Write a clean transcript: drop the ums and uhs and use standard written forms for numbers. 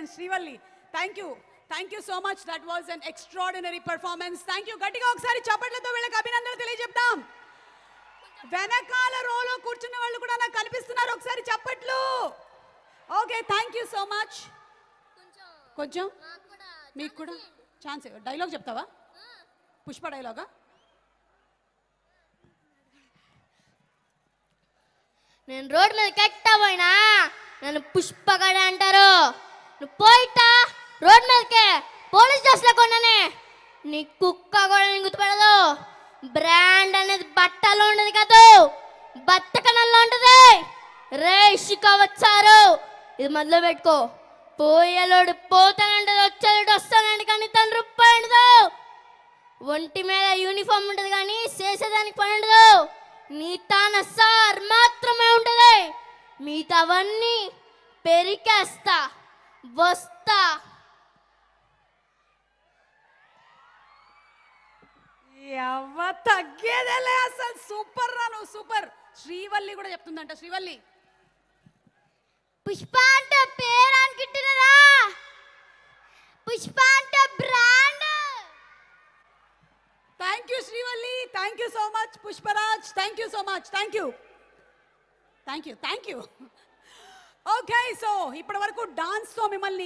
And Srivalli, thank you so much. That was an extraordinary performance. Thank you. గట్టిగా ఒకసారి చప్పట్లతో వీళ్ళకి అభినందనలు తెలియజెప్తాం. వెనకాల రోలో కూర్చున్న వాళ్ళు కూడా నాకు కనిపిస్తున్నారు, ఒకసారి చప్పట్లు. Okay, thank you so much. కొంచెం మీకు కూడా ఛాన్స్. డైలాగ్ చెప్తావా? పుష్ప డైలాగా? నేను రోడ్ మీద కెట్టపోయినా నన్ను పుష్పగడ అంటారు. నువ్వు పోయిటా రోడ్ మీదకే పోలీస్ డ్రెస్ లేకుండానే నీ కుక్క కూడా నీకు గుర్తుపడదు. బ్రాండ్ అనేది బట్టలో ఉండదు కాదు, బత్తకనంలో ఉంటుంది. రే ఇషిక వచ్చారు, ఇది మొదలు పెట్టుకో. పోయేలోడు పోతానంటది, వచ్చేలోడు వస్తానండి, కానీ తను రూపాయి ఉండదు. ఒంటి మీద యూనిఫామ్ ఉంటుంది కానీ చేసేదానికి పని ఉండదు. నీ తాన సార్ మాత్రమే ఉంటుంది, మిగతావన్నీ పెరికేస్తా వస్తా. తగ్గేదేలే అసలు. సూపర్ రా నువ్వు, సూపర్. శ్రీవల్లి కూడా చెప్తుందంట. శ్రీవల్లి, పుష్ప అంటే పేరు అనుకుంటున్నారా? పుష్ప అంటే brand. Thank you Srivalli, thank you so much. Pushparaj, thank you so much. Thank you. Okay, so ఇప్పటి వరకు డాన్స్తో మిమ్మల్ని